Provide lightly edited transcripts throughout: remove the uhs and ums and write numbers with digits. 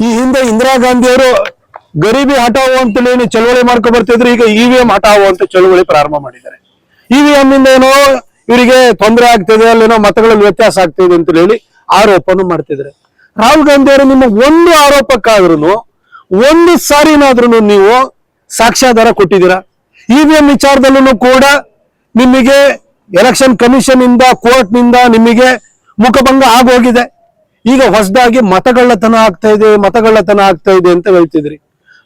ಈ ಹಿಂದೆ ಇಂದಿರಾ ಗಾಂಧಿ ಅವರು ಗರೀಬಿ ಹಟಾವೋ ಅಂತೇಳಿ ಚಳವಳಿ ಮಾಡ್ಕೊಂಡು ಬರ್ತಿದ್ರು. ಈಗ ಇವಿಎಂ ಹಟಾವೋ ಅಂತ ಚಳವಳಿ ಪ್ರಾರಂಭ ಮಾಡಿದ್ದಾರೆ. ಇವಿಎಂ ಇಂದ ಏನೋ ಇವರಿಗೆ ತೊಂದರೆ ಆಗ್ತಿದೆ, ಅಲ್ಲೇನೋ ಮತಗಳಲ್ಲಿ ವ್ಯತ್ಯಾಸ ಆಗ್ತಿದೆ ಅಂತ ಹೇಳಿ ಆರೋಪನು ಮಾಡ್ತಿದ್ರೆ. ರಾಹುಲ್ ಗಾಂಧಿ ಅವರು ನಿಮ್ಮ ಒಂದು ಆರೋಪಕ್ಕಾದ್ರೂ ಒಂದು ಸಾರಿನಾದ್ರೂ ನೀವು ಸಾಕ್ಷ್ಯಾಧಾರ ಕೊಟ್ಟಿದ್ದೀರಾ? ಇವಿಎಂ ವಿಚಾರದಲ್ಲೂ ಕೂಡ ನಿಮಗೆ ಎಲೆಕ್ಷನ್ ಕಮಿಷನ್ ಇಂದ ಕೋರ್ಟ್ ನಿಂದ ನಿಮಗೆ ಮುಖಭಂಗ ಆಗೋಗಿದೆ. ಈಗ ಹೊಸದಾಗಿ ಮತಗಳ್ಳತನ ಆಗ್ತಾ ಇದೆ ಅಂತ ಹೇಳ್ತಿದ್ರಿ.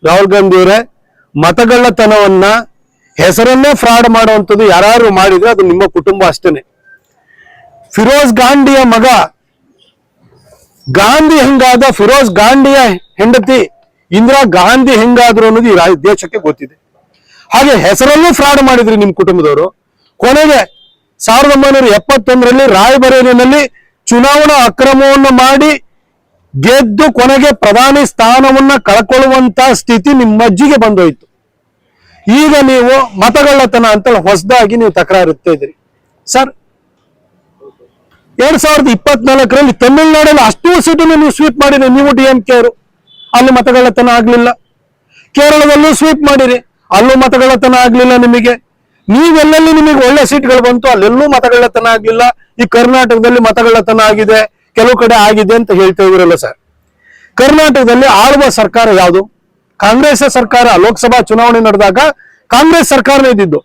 ರಾಹುಲ್ ಗಾಂಧಿ ಅವರೇ, ಮತಗಳ್ಳತನವನ್ನ ಹೆಸರನ್ನೇ ಫ್ರಾಡ್ ಮಾಡುವಂಥದ್ದು ಯಾರು ಮಾಡಿದ್ರೆ ಅದು ನಿಮ್ಮ ಕುಟುಂಬ ಅಷ್ಟೇನೆ. ಫಿರೋಜ್ ಗಾಂಧಿಯ ಮಗ ಗಾಂಧಿ ಹೆಂಗಾದ, ಫಿರೋಜ್ ಗಾಂಧಿಯ ಹೆಂಡತಿ ಇಂದಿರಾ ಗಾಂಧಿ ಹೆಂಗಾದ್ರು ಅನ್ನೋದು ಈ ದೇಶಕ್ಕೆ ಗೊತ್ತಿದೆ. ಹಾಗೆ ಹೆಸರಲ್ಲೂ ಫ್ರಾಡ್ ಮಾಡಿದ್ರಿ ನಿಮ್ ಕುಟುಂಬದವರು. ಕೊನೆಗೆ 1971ರಲ್ಲಿ ರಾಯಬರೇಲಿನಲ್ಲಿ ಚುನಾವಣಾ ಅಕ್ರಮವನ್ನು ಮಾಡಿ ಗೆದ್ದು ಕೊನೆಗೆ ಪ್ರಧಾನಿ ಸ್ಥಾನವನ್ನ ಕಳ್ಕೊಳ್ಳುವಂತ ಸ್ಥಿತಿ ನಿಮ್ಮ ಅಜ್ಜಿಗೆ ಬಂದೋಯ್ತು. ಈಗ ನೀವು ಮತಗಳ್ಳತನ ಅಂತ ಹೊಸದಾಗಿ ನೀವು ತಕರಾರುತ್ತಾ ಇದ್ರಿ. ಸರ್, 2024ರಲ್ಲಿ ತಮಿಳುನಾಡಲ್ಲಿ ಅಷ್ಟು ಸೀಟನ್ನು ನೀವು ಸ್ವೀಪ್ ಮಾಡಿರಿ, ನೀವು DMK ಅವರು, ಅಲ್ಲಿ ಮತಗಳ್ಳತನ ಆಗ್ಲಿಲ್ಲ. ಕೇರಳದಲ್ಲೂ ಸ್ವೀಪ್ ಮಾಡಿರಿ, ಅಲ್ಲೂ ಮತಗಳ್ಳತನ ಆಗ್ಲಿಲ್ಲ ನಿಮಗೆ. ನೀವೆಲ್ಲಲ್ಲಿ ನಿಮಗೆ ಒಳ್ಳೆ ಸೀಟ್ಗಳು ಬಂತು, ಅಲ್ಲೆಲ್ಲೂ ಮತಗಳ್ಳತನ ಆಗ್ಲಿಲ್ಲ. ಈ ಕರ್ನಾಟಕದಲ್ಲಿ ಮತಗಳ್ಳತನ ಆಗಿದೆ, ಕೆಲವು ಕಡೆ ಆಗಿದೆ ಅಂತ ಹೇಳ್ತಾ ಇದ್ರಲ್ಲ ಸರ್. ಕರ್ನಾಟಕದಲ್ಲಿ ಆಳುವ ಸರ್ಕಾರ ಯಾವುದು? ಕಾಂಗ್ರೆಸ್ ಸರ್ಕಾರ. ಲೋಕಸಭಾ ಚುನಾವಣೆ ನಡೆದಾಗ ಕಾಂಗ್ರೆಸ್ ಸರ್ಕಾರನೇ ಇದ್ದಿದ್ದು.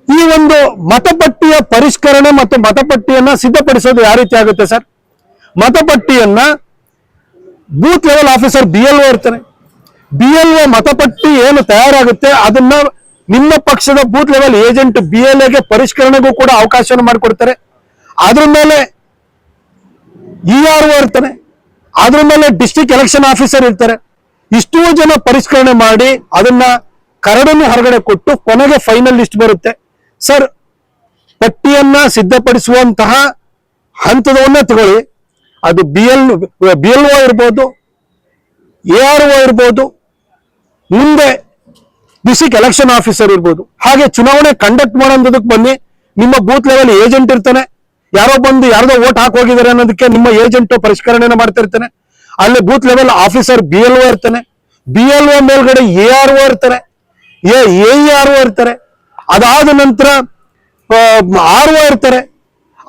ಈ ಒಂದು ಮತಪಟ್ಟಿಯ ಪರಿಷ್ಕರಣೆ ಮತ್ತು ಮತಪಟ್ಟಿಯನ್ನ ಸಿದ್ಧಪಡಿಸೋದು ಯಾವ ರೀತಿ ಆಗುತ್ತೆ ಸರ್? ಮತಪಟ್ಟಿಯನ್ನ ಬೂತ್ ಲೆವೆಲ್ ಆಫೀಸರ್ BLO ಇರ್ತಾನೆ. BLO ಮತಪಟ್ಟಿ ಏನು ತಯಾರಾಗುತ್ತೆ ಅದನ್ನ ನಿಮ್ಮ ಪಕ್ಷದ ಬೂತ್ ಲೆವೆಲ್ ಏಜೆಂಟ್ BLAಗೆ ಪರಿಷ್ಕರಣೆಗೂ ಕೂಡ ಅವಕಾಶ ಮಾಡಿಕೊಡ್ತಾರೆ. ಅದ್ರ ಮೇಲೆ ERO ಇರ್ತಾನೆ, ಅದ್ರ ಮೇಲೆ ಡಿಸ್ಟ್ರಿಕ್ಟ್ ಎಲೆಕ್ಷನ್ ಆಫೀಸರ್ ಇರ್ತಾರೆ. ಇಷ್ಟೂ ಜನ ಪರಿಷ್ಕರಣೆ ಮಾಡಿ ಅದನ್ನ ಕರಡನ್ನು ಹೊರಗಡೆ ಕೊಟ್ಟು ಕೊನೆಗೆ ಫೈನಲ್ ಲಿಸ್ಟ್ ಬರುತ್ತೆ. ಸರ್, ಪಟ್ಟಿಯನ್ನ ಸಿದ್ಧಪಡಿಸುವಂತಹ ಹಂತದವನ್ನೇ ತಗೊಳ್ಳಿ. ಅದು BLO ಇರ್ಬೋದು, ARO ಇರ್ಬೋದು, ಮುಂದೆ ಡಿಸ್ಟ್ರಿಕ್ಟ್ ಎಲೆಕ್ಷನ್ ಆಫೀಸರ್ ಇರ್ಬೋದು. ಹಾಗೆ ಚುನಾವಣೆ ಕಂಡಕ್ಟ್ ಮಾಡೋದಕ್ಕೆ ಬನ್ನಿ, ನಿಮ್ಮ ಬೂತ್ ಲೆವೆಲ್ ಏಜೆಂಟ್ ಇರ್ತಾನೆ. ಯಾರೋ ಬಂದು ಯಾರ್ದೋ ಓಟ್ ಹಾಕೋಗಿದ್ದಾರೆ ಅನ್ನೋದಕ್ಕೆ ನಿಮ್ಮ ಏಜೆಂಟ್ ಪರಿಷ್ಕರಣೆನ ಮಾಡ್ತಾ ಇರ್ತಾನೆ. ಅಲ್ಲಿ ಬೂತ್ ಲೆವೆಲ್ ಆಫೀಸರ್ BLO ಇರ್ತಾನೆ. BLO ಮೇಲ್ಗಡೆ ARO ಇರ್ತಾರೆ, AERO ಇರ್ತಾರೆ. ಅದಾದ ನಂತರ RO ಇರ್ತಾರೆ.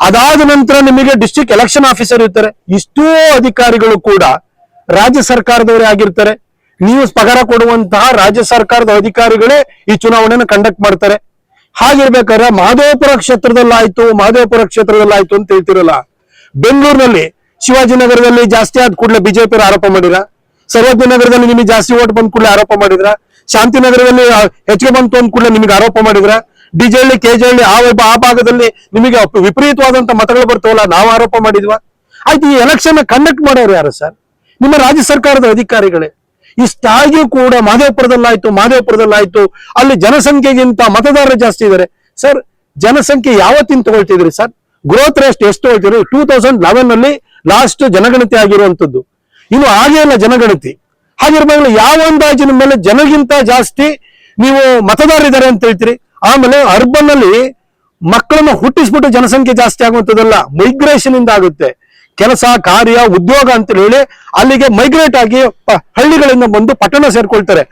ಅದಾದ ನಂತರ ನಿಮಗೆ ಡಿಸ್ಟ್ರಿಕ್ಟ್ ಎಲೆಕ್ಷನ್ ಆಫೀಸರ್ ಇರ್ತಾರೆ. ಇಷ್ಟೂ ಅಧಿಕಾರಿಗಳು ಕೂಡ ರಾಜ್ಯ ಸರ್ಕಾರದವರೇ ಆಗಿರ್ತಾರೆ. ನೀವು ಪಗಾರ ಕೊಡುವಂತಹ ರಾಜ್ಯ ಸರ್ಕಾರದ ಅಧಿಕಾರಿಗಳೇ ಈ ಚುನಾವಣೆಯನ್ನು ಕಂಡಕ್ಟ್ ಮಾಡ್ತಾರೆ. ಹಾಗಿರ್ಬೇಕಾದ್ರೆ ಮಹದೇವಪುರ ಕ್ಷೇತ್ರದಲ್ಲಾಯ್ತು ಅಂತ ಹೇಳ್ತಿರಲ್ಲ. ಬೆಂಗಳೂರಿನಲ್ಲಿ ಶಿವಾಜಿನಗರದಲ್ಲಿ ಜಾಸ್ತಿ ಆದ ಕೂಡಲೇ ಬಿಜೆಪಿ ಆರೋಪ ಮಾಡಿರ. ಸರ್ವಜ್ಞ ನಗರದಲ್ಲಿ ನಿಮಗೆ ಜಾಸ್ತಿ ಓಟ್ ಬಂದ ಕೂಡಲೇ ಆರೋಪ ಮಾಡಿದ್ರ. ಶಾಂತಿನಗರದಲ್ಲಿ ಹೆಚ್ಚಿಗೆ ಬಂತು ಅಂದ ಕೂಡಲೇ ನಿಮಗೆ ಆರೋಪ ಮಾಡಿದ್ರ. ಡಿಜೆಹಳ್ಳಿ KJಹಳ್ಳಿ ಆ ಭಾಗದಲ್ಲಿ ನಿಮಗೆ ವಿಪರೀತವಾದಂತ ಮತಗಳು ಬರ್ತಾವಲ್ಲ, ನಾವು ಆರೋಪ ಮಾಡಿದ್ವಾ? ಆಯ್ತು, ಈ ಎಲೆಕ್ಷನ್ ಕಂಡಕ್ಟ್ ಮಾಡೋರು ಯಾರು ಸರ್? ನಿಮ್ಮ ರಾಜ್ಯ ಸರ್ಕಾರದ ಅಧಿಕಾರಿಗಳೇ. ಇಷ್ಟಾಗಿಯೂ ಕೂಡ ಮಹದೇವಪುರದಲ್ಲಾಯ್ತು, ಅಲ್ಲಿ ಜನಸಂಖ್ಯೆಗಿಂತ ಮತದಾರರು ಜಾಸ್ತಿ ಇದ್ದಾರೆ. ಸರ್, ಜನಸಂಖ್ಯೆ ಯಾವತ್ತಿನ ತಗೊಳ್ತಿದ್ರಿ ಸರ್? ಗ್ರೋತ್ ರೇಟ್ ಎಷ್ಟು ತಗೊಳ್ತಿದ್ರು? 2011ನಲ್ಲಿ ಲಾಸ್ಟ್ ಜನಗಣತಿ ಆಗಿರುವಂತದ್ದು. ಇನ್ನು ಆಗೇ ಇಲ್ಲ ಜನಗಣತಿ. ಹಾಗಿರ್ಬಾಗಲು ಯಾವ ಅಂದಾಜಿನ ಮೇಲೆ ಜನಗಿಂತ ಜಾಸ್ತಿ ನೀವು ಮತದಾರರಿದ್ದಾರೆ ಅಂತ ಹೇಳ್ತೀರಿ? ಆಮೇಲೆ ಅರ್ಬನ್ ಅಲ್ಲಿ ಮಕ್ಕಳನ್ನ ಹುಟ್ಟಿಸ್ಬಿಟ್ಟು ಜನಸಂಖ್ಯೆ ಜಾಸ್ತಿ ಆಗುವಂಥದ್ದಲ್ಲ, ಮೈಗ್ರೇಷನ್ ಇಂದ ಆಗುತ್ತೆ. ಕೆಲಸ ಕಾರ್ಯ ಉದ್ಯೋಗ ಅಂತ ಹೇಳಿ ಅಲ್ಲಿಗೆ ಮೈಗ್ರೇಟ್ ಆಗಿ ಹಳ್ಳಿಗಳಿಂದ ಬಂದು ಪಟ್ಟಣ ಸೇರ್ಕೊಳ್ತಾರೆ.